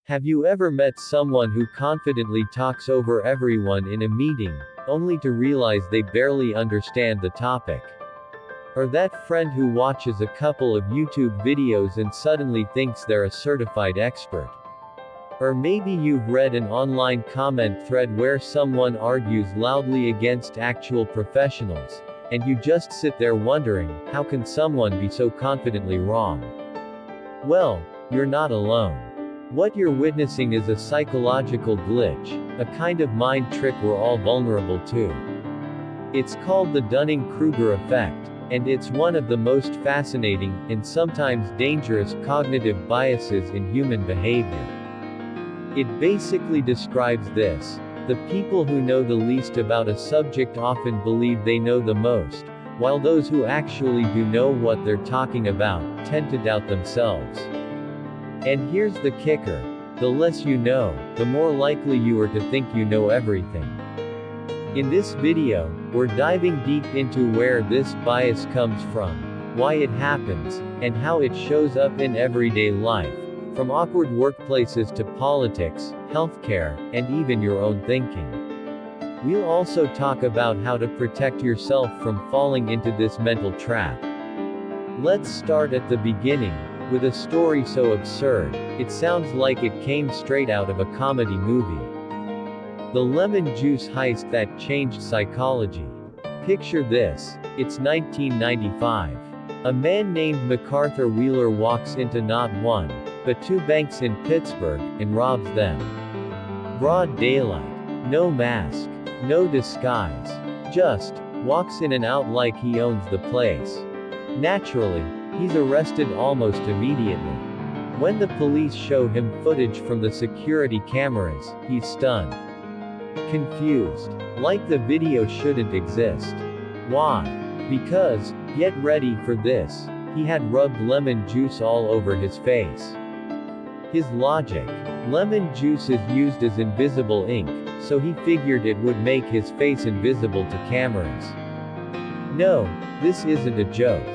Have you ever met someone who confidently talks over everyone in a meeting, only to realize they barely understand the topic? Or that friend who watches a couple of YouTube videos and suddenly thinks they're a certified expert? Or maybe you've read an online comment thread where someone argues loudly against actual professionals, and you just sit there wondering, how can someone be so confidently wrong? Well, you're not alone. What you're witnessing is a psychological glitch, a kind of mind trick we're all vulnerable to. It's called the Dunning-Kruger Effect, and it's one of the most fascinating, and sometimes dangerous, cognitive biases in human behavior. It basically describes this: the people who know the least about a subject often believe they know the most, while those who actually do know what they're talking about tend to doubt themselves. And here's the kicker: the less you know, the more likely you are to think you know everything. In this video, we're diving deep into where this bias comes from, why it happens, and how it shows up in everyday life, from awkward workplaces to politics, healthcare, and even your own thinking. We'll also talk about how to protect yourself from falling into this mental trap. Let's start at the beginning, with a story so absurd, it sounds like it came straight out of a comedy movie. The lemon juice heist that changed psychology. Picture this: it's 1995. A man named MacArthur Wheeler walks into not one, but two banks in Pittsburgh, and robs them. Broad daylight. No mask. No disguise. Just walks in and out like he owns the place. Naturally, he's arrested almost immediately. When the police show him footage from the security cameras, he's stunned. Confused. Like the video shouldn't exist. Why? Because, get ready for this, he had rubbed lemon juice all over his face. His logic: lemon juice is used as invisible ink, so he figured it would make his face invisible to cameras. No, this isn't a joke.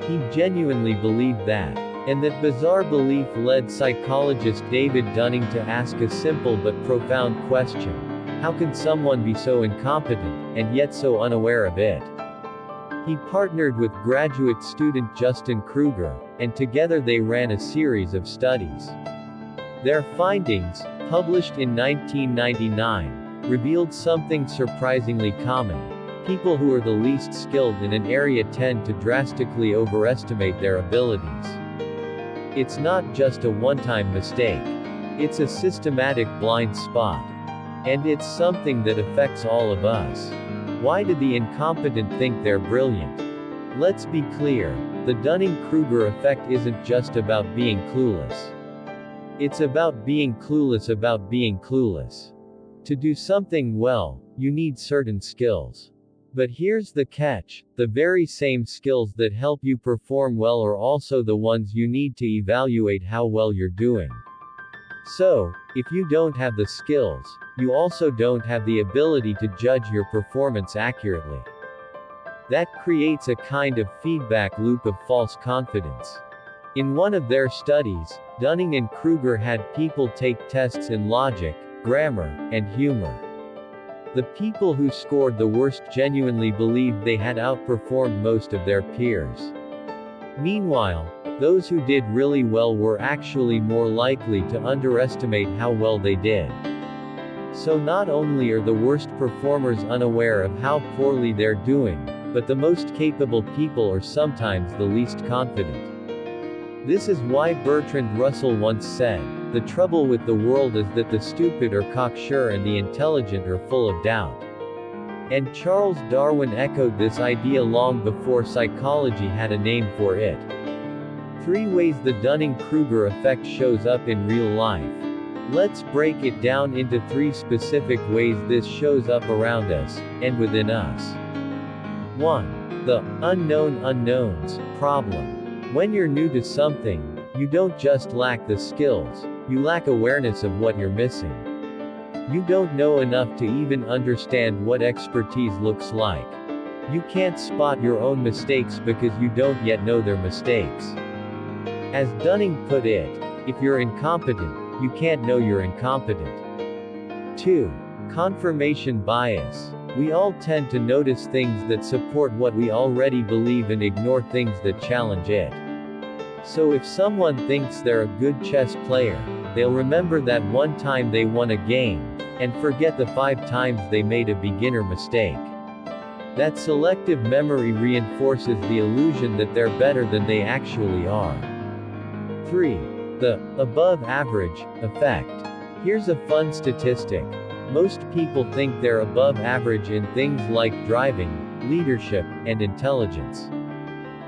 He genuinely believed that. And that bizarre belief led psychologist David Dunning to ask a simple but profound question: how can someone be so incompetent, and yet so unaware of it? He partnered with graduate student Justin Kruger, and together they ran a series of studies. Their findings, published in 1999, revealed something surprisingly common: people who are the least skilled in an area tend to drastically overestimate their abilities. It's not just a one-time mistake. It's a systematic blind spot. And it's something that affects all of us. Why do the incompetent think they're brilliant? Let's be clear: the Dunning-Kruger effect isn't just about being clueless. It's about being clueless about being clueless. To do something well, you need certain skills. But here's the catch: the very same skills that help you perform well are also the ones you need to evaluate how well you're doing. So, if you don't have the skills, you also don't have the ability to judge your performance accurately. That creates a kind of feedback loop of false confidence. In one of their studies, Dunning and Kruger had people take tests in logic, grammar, and humor. The people who scored the worst genuinely believed they had outperformed most of their peers. Meanwhile, those who did really well were actually more likely to underestimate how well they did. So not only are the worst performers unaware of how poorly they're doing, but the most capable people are sometimes the least confident. This is why Bertrand Russell once said, "The trouble with the world is that the stupid are cocksure and the intelligent are full of doubt." And Charles Darwin echoed this idea long before psychology had a name for it. 3 ways the Dunning-Kruger effect shows up in real life. Let's break it down into 3 specific ways this shows up around us, and within us. 1. The unknown unknowns problem. When you're new to something, you don't just lack the skills, you lack awareness of what you're missing. You don't know enough to even understand what expertise looks like. You can't spot your own mistakes because you don't yet know they're mistakes. As Dunning put it, if you're incompetent, you can't know you're incompetent. 2. Confirmation bias. We all tend to notice things that support what we already believe and ignore things that challenge it. So if someone thinks they're a good chess player, they'll remember that one time they won a game, and forget the 5 times they made a beginner mistake. That selective memory reinforces the illusion that they're better than they actually are. 3. The above average effect. Here's a fun statistic. Most people think they're above average in things like driving, leadership, and intelligence.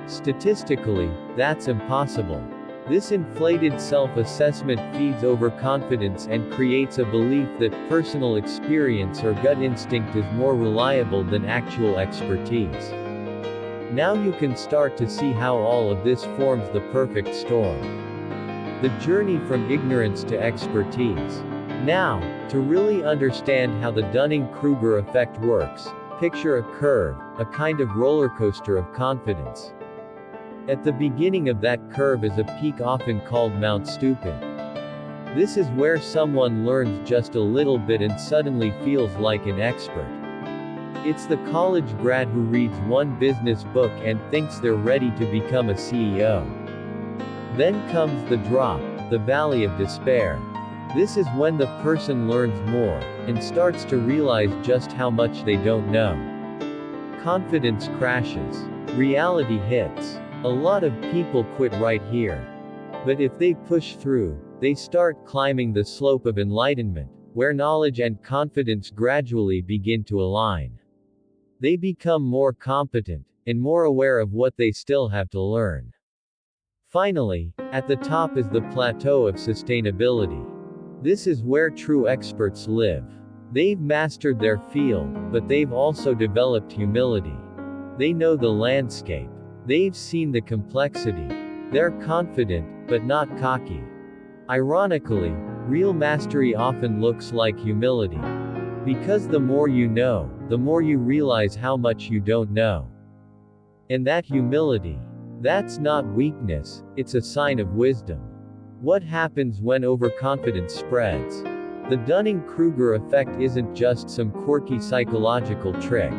Statistically, that's impossible. This inflated self-assessment feeds overconfidence and creates a belief that personal experience or gut instinct is more reliable than actual expertise. Now you can start to see how all of this forms the perfect storm. The journey from ignorance to expertise. Now, to really understand how the Dunning-Kruger effect works, picture a curve, a kind of roller coaster of confidence. At the beginning of that curve is a peak often called Mount Stupid. This is where someone learns just a little bit and suddenly feels like an expert. It's the college grad who reads one business book and thinks they're ready to become a CEO. Then comes the drop, the valley of despair. This is when the person learns more, and starts to realize just how much they don't know. Confidence crashes. Reality hits. A lot of people quit right here. But if they push through, they start climbing the slope of enlightenment, where knowledge and confidence gradually begin to align. They become more competent, and more aware of what they still have to learn. Finally, at the top is the plateau of sustainability. This is where true experts live. They've mastered their field, but they've also developed humility. They know the landscape. They've seen the complexity. They're confident, but not cocky. Ironically, real mastery often looks like humility. Because the more you know, the more you realize how much you don't know. And that humility, that's not weakness, it's a sign of wisdom. What happens when overconfidence spreads? The Dunning-Kruger effect isn't just some quirky psychological trick.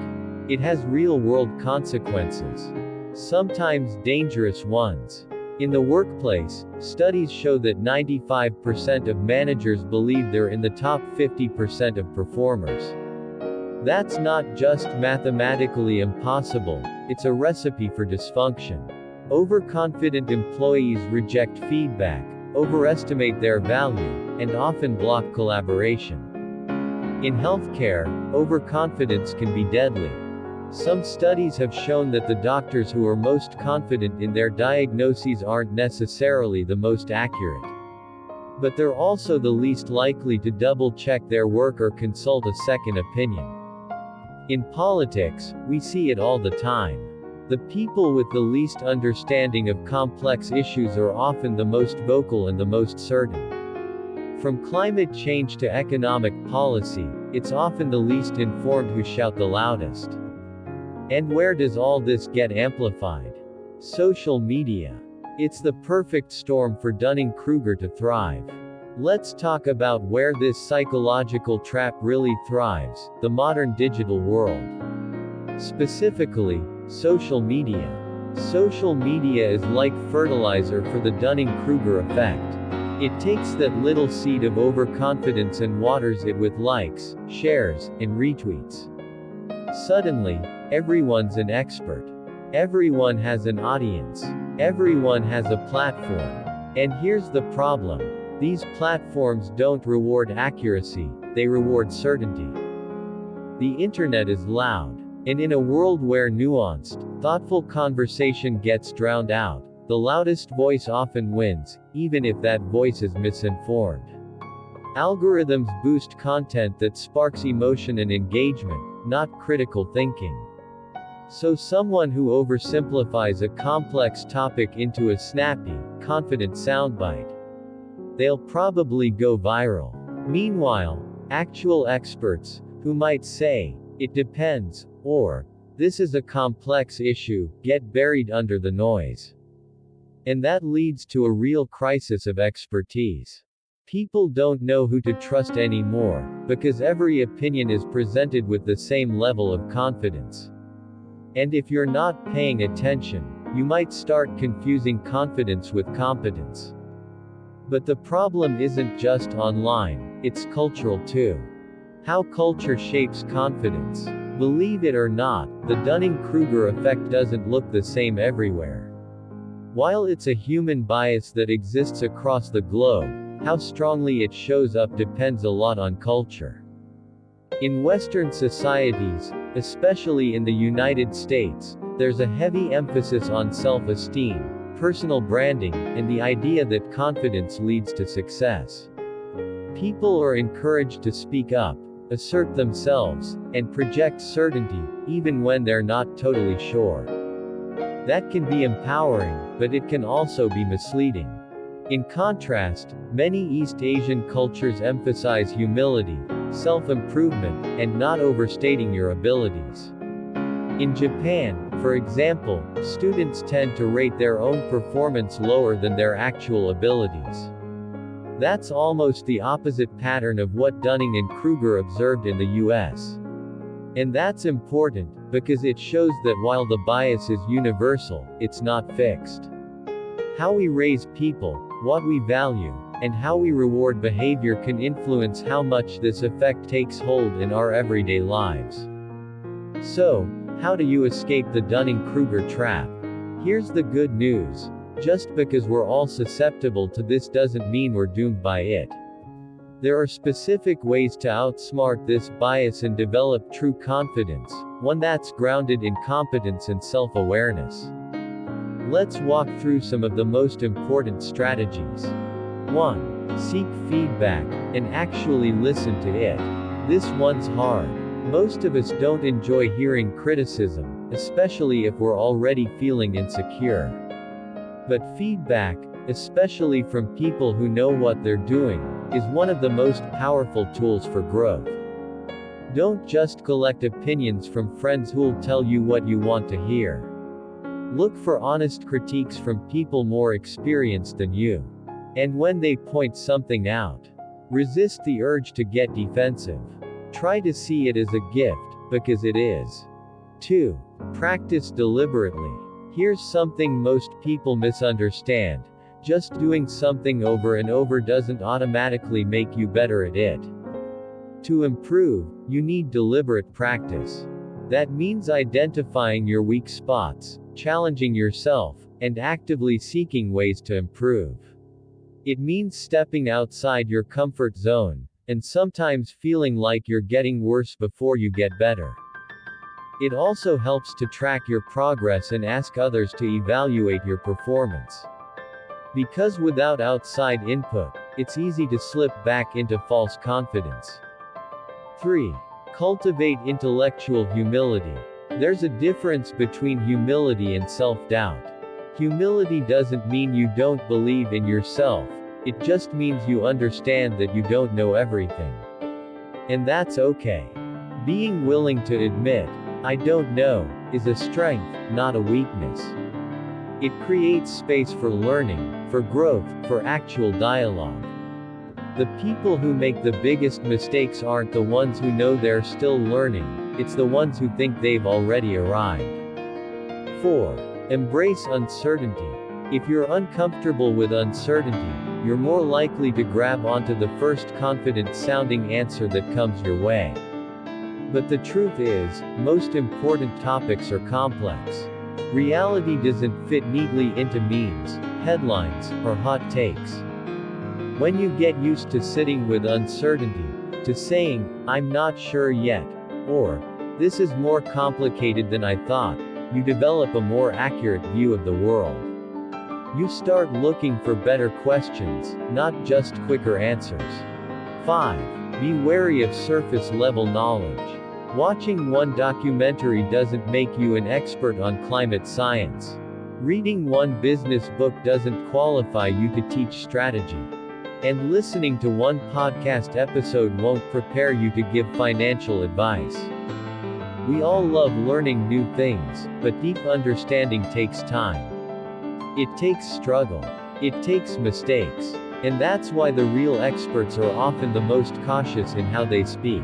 It has real-world consequences. Sometimes dangerous ones. In the workplace, studies show that 95% of managers believe they're in the top 50% of performers. That's not just mathematically impossible, it's a recipe for dysfunction. Overconfident employees reject feedback, overestimate their value, and often block collaboration. In healthcare, overconfidence can be deadly. Some studies have shown that the doctors who are most confident in their diagnoses aren't necessarily the most accurate. But they're also the least likely to double-check their work or consult a second opinion. In politics, we see it all the time. The people with the least understanding of complex issues are often the most vocal and the most certain. From climate change to economic policy, it's often the least informed who shout the loudest. And where does all this get amplified? Social media. It's the perfect storm for Dunning-Kruger to thrive. Let's talk about where this psychological trap really thrives, the modern digital world. Specifically, social media. Social media is like fertilizer for the Dunning-Kruger effect. It takes that little seed of overconfidence and waters it with likes, shares, and retweets. Suddenly, everyone's an expert. Everyone has an audience. Everyone has a platform. And here's the problem. These platforms don't reward accuracy, they reward certainty. The internet is loud. And in a world where nuanced, thoughtful conversation gets drowned out, the loudest voice often wins, even if that voice is misinformed. Algorithms boost content that sparks emotion and engagement, not critical thinking. So someone who oversimplifies a complex topic into a snappy, confident soundbite, they'll probably go viral. Meanwhile, actual experts, who might say, "It depends," or, "This is a complex issue," get buried under the noise. And that leads to a real crisis of expertise. People don't know who to trust anymore, because every opinion is presented with the same level of confidence. And if you're not paying attention, you might start confusing confidence with competence. But the problem isn't just online, it's cultural too. How culture shapes confidence. Believe it or not, the Dunning-Kruger effect doesn't look the same everywhere. While it's a human bias that exists across the globe, how strongly it shows up depends a lot on culture. In Western societies, especially in the United States, there's a heavy emphasis on self-esteem, personal branding, and the idea that confidence leads to success. People are encouraged to speak up, assert themselves, and project certainty, even when they're not totally sure. That can be empowering, but it can also be misleading. In contrast, many East Asian cultures emphasize humility, self-improvement, and not overstating your abilities. In Japan, for example, students tend to rate their own performance lower than their actual abilities. That's almost the opposite pattern of what Dunning and Kruger observed in the US. And that's important, because it shows that while the bias is universal, it's not fixed. How we raise people, what we value, and how we reward behavior can influence how much this effect takes hold in our everyday lives. So, how do you escape the Dunning-Kruger trap? Here's the good news. Just because we're all susceptible to this doesn't mean we're doomed by it. There are specific ways to outsmart this bias and develop true confidence, one that's grounded in competence and self-awareness. Let's walk through some of the most important strategies. 1. Seek feedback, and actually listen to it. This one's hard. Most of us don't enjoy hearing criticism, especially if we're already feeling insecure. But feedback, especially from people who know what they're doing, is one of the most powerful tools for growth. Don't just collect opinions from friends who'll tell you what you want to hear. Look for honest critiques from people more experienced than you. And when they point something out, resist the urge to get defensive. Try to see it as a gift, because it is. 2. Practice deliberately. Here's something most people misunderstand. Just doing something over and over doesn't automatically make you better at it. To improve, you need deliberate practice. That means identifying your weak spots, challenging yourself, and actively seeking ways to improve. It means stepping outside your comfort zone, and sometimes feeling like you're getting worse before you get better. It also helps to track your progress and ask others to evaluate your performance. Because without outside input, it's easy to slip back into false confidence. 3. Cultivate intellectual humility. There's a difference between humility and self-doubt. Humility doesn't mean you don't believe in yourself, it just means you understand that you don't know everything. And that's okay. Being willing to admit, "I don't know," is a strength, not a weakness. It creates space for learning, for growth, for actual dialogue. The people who make the biggest mistakes aren't the ones who know they're still learning, it's the ones who think they've already arrived. 4. Embrace uncertainty. If you're uncomfortable with uncertainty, you're more likely to grab onto the first confident-sounding answer that comes your way. But the truth is, most important topics are complex. Reality doesn't fit neatly into memes, headlines, or hot takes. When you get used to sitting with uncertainty, to saying, "I'm not sure yet," or, "This is more complicated than I thought," you develop a more accurate view of the world. You start looking for better questions, not just quicker answers. 5. Be wary of surface-level knowledge. Watching one documentary doesn't make you an expert on climate science. Reading one business book doesn't qualify you to teach strategy. And listening to one podcast episode won't prepare you to give financial advice. We all love learning new things, but deep understanding takes time. It takes struggle. It takes mistakes. And that's why the real experts are often the most cautious in how they speak.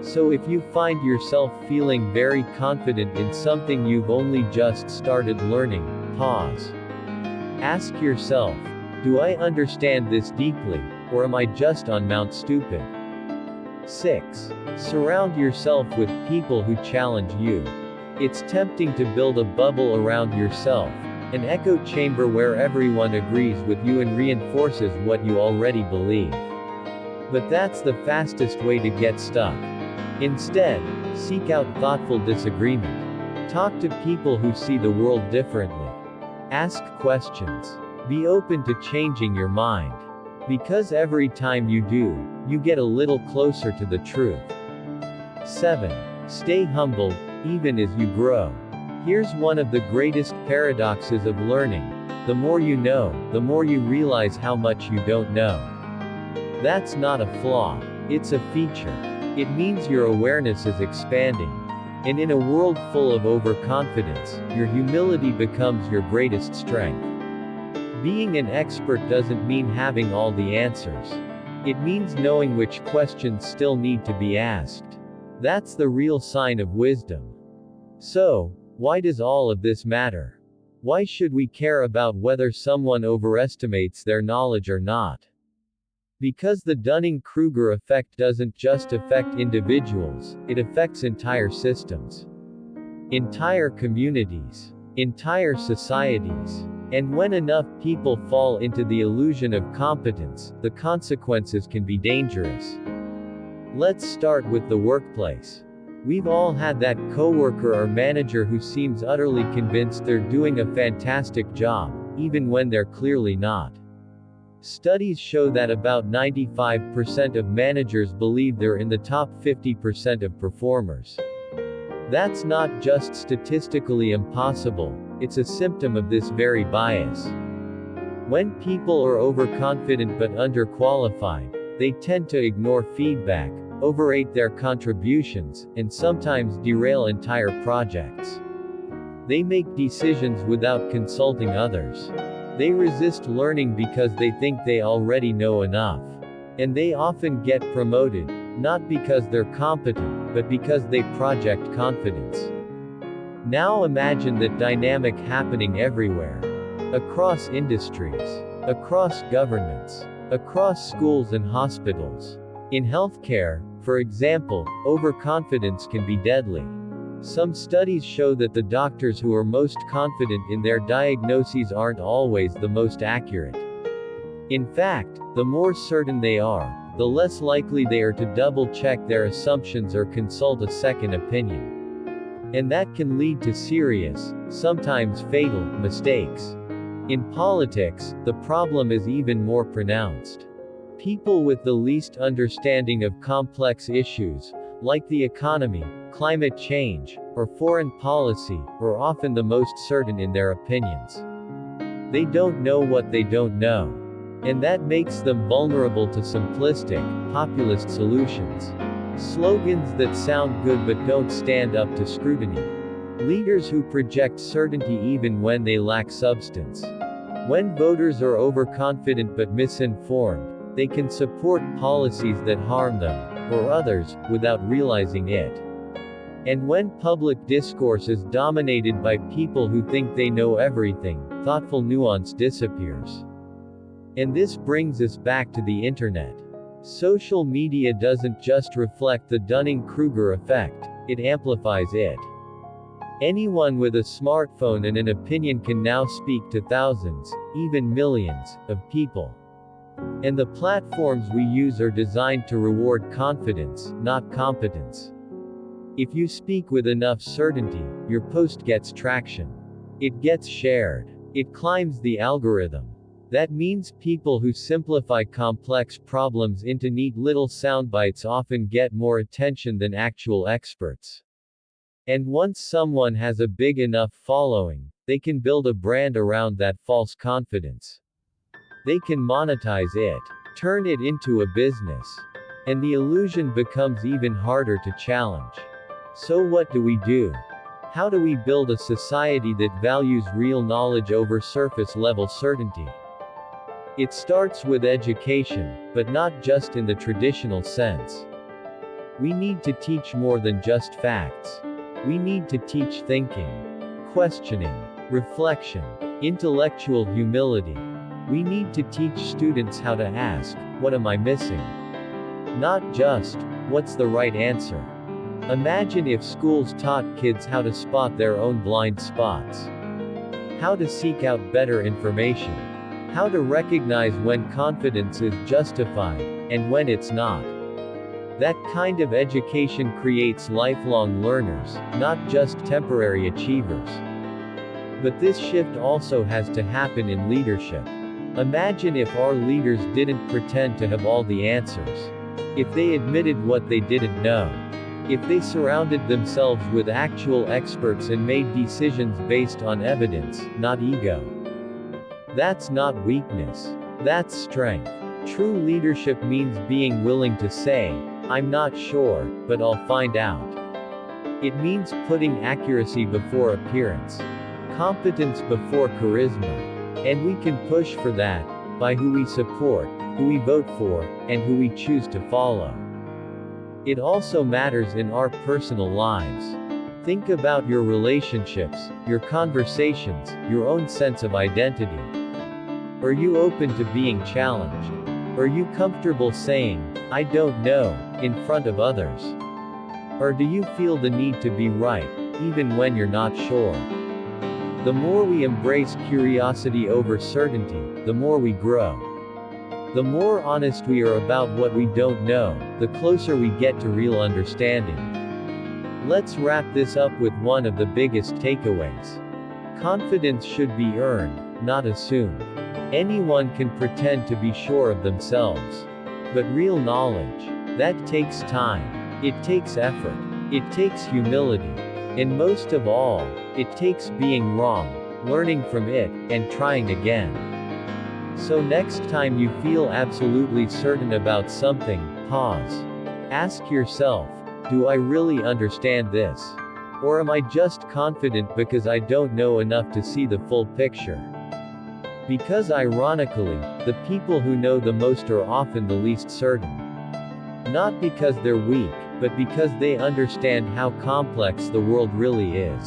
So if you find yourself feeling very confident in something you've only just started learning, pause. Ask yourself, do I understand this deeply, or am I just on Mount Stupid? 6. Surround yourself with people who challenge you. It's tempting to build a bubble around yourself, an echo chamber where everyone agrees with you and reinforces what you already believe. But that's the fastest way to get stuck. Instead, seek out thoughtful disagreement. Talk to people who see the world differently. Ask questions. Be open to changing your mind. Because every time you do, you get a little closer to the truth. 7. Stay humble, even as you grow. Here's one of the greatest paradoxes of learning. The more you know, the more you realize how much you don't know. That's not a flaw. It's a feature. It means your awareness is expanding. And in a world full of overconfidence, your humility becomes your greatest strength. Being an expert doesn't mean having all the answers. It means knowing which questions still need to be asked. That's the real sign of wisdom. So, why does all of this matter? Why should we care about whether someone overestimates their knowledge or not? Because the Dunning-Kruger effect doesn't just affect individuals, it affects entire systems, entire communities, entire societies. And when enough people fall into the illusion of competence, the consequences can be dangerous. Let's start with the workplace. We've all had that coworker or manager who seems utterly convinced they're doing a fantastic job, even when they're clearly not. Studies show that about 95% of managers believe they're in the top 50% of performers. That's not just statistically impossible, it's a symptom of this very bias. When people are overconfident but underqualified, they tend to ignore feedback, overrate their contributions, and sometimes derail entire projects. They make decisions without consulting others. They resist learning because they think they already know enough. And they often get promoted, not because they're competent, but because they project confidence. Now imagine that dynamic happening everywhere. Across industries. Across governments. Across schools and hospitals. In healthcare, for example, overconfidence can be deadly. Some studies show that the doctors who are most confident in their diagnoses aren't always the most accurate. In fact, the more certain they are, the less likely they are to double-check their assumptions or consult a second opinion. And that can lead to serious, sometimes fatal, mistakes. In politics, the problem is even more pronounced. People with the least understanding of complex issues, like the economy, climate change, or foreign policy, are often the most certain in their opinions. They don't know what they don't know. And that makes them vulnerable to simplistic, populist solutions. Slogans that sound good but don't stand up to scrutiny. Leaders who project certainty even when they lack substance. When voters are overconfident but misinformed, they can support policies that harm them, or others, without realizing it. And when public discourse is dominated by people who think they know everything, thoughtful nuance disappears. And this brings us back to the internet. Social media doesn't just reflect the Dunning-Kruger effect, it amplifies it. Anyone with a smartphone and an opinion can now speak to thousands, even millions, of people. And the platforms we use are designed to reward confidence, not competence. If you speak with enough certainty, your post gets traction. It gets shared. It climbs the algorithm. That means people who simplify complex problems into neat little soundbites often get more attention than actual experts. And once someone has a big enough following, they can build a brand around that false confidence. They can monetize it, turn it into a business. And the illusion becomes even harder to challenge. So what do we do? How do we build a society that values real knowledge over surface-level certainty? It starts with education, but not just in the traditional sense. We need to teach more than just facts. We need to teach thinking, questioning, reflection, intellectual humility. We need to teach students how to ask, what am I missing? Not just, what's the right answer? Imagine if schools taught kids how to spot their own blind spots. How to seek out better information. How to recognize when confidence is justified, and when it's not. That kind of education creates lifelong learners, not just temporary achievers. But this shift also has to happen in leadership. Imagine if our leaders didn't pretend to have all the answers. If they admitted what they didn't know. If they surrounded themselves with actual experts and made decisions based on evidence, not ego. That's not weakness. That's strength. True leadership means being willing to say, I'm not sure, but I'll find out. It means putting accuracy before appearance, competence before charisma. And we can push for that, by who we support, who we vote for, and who we choose to follow. It also matters in our personal lives. Think about your relationships, your conversations, your own sense of identity. Are you open to being challenged? Are you comfortable saying, I don't know, in front of others? Or do you feel the need to be right, even when you're not sure? The more we embrace curiosity over certainty, the more we grow. The more honest we are about what we don't know, the closer we get to real understanding. Let's wrap this up with one of the biggest takeaways. Confidence should be earned, not assumed. Anyone can pretend to be sure of themselves. But real knowledge, that takes time. It takes effort. It takes humility. And most of all, it takes being wrong, learning from it, and trying again. So next time you feel absolutely certain about something, pause. Ask yourself, do I really understand this? Or am I just confident because I don't know enough to see the full picture? Because ironically, the people who know the most are often the least certain. Not because they're weak, but because they understand how complex the world really is.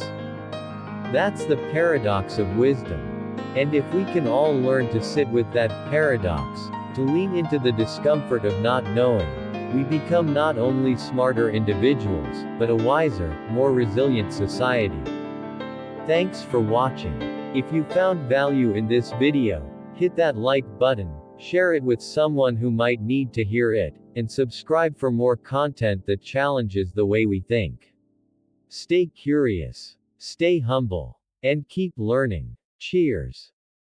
That's the paradox of wisdom. And if we can all learn to sit with that paradox, to lean into the discomfort of not knowing, we become not only smarter individuals, but a wiser, more resilient society. Thanks for watching. If you found value in this video, hit that like button, share it with someone who might need to hear it, and subscribe for more content that challenges the way we think. Stay curious, stay humble, and keep learning. Cheers.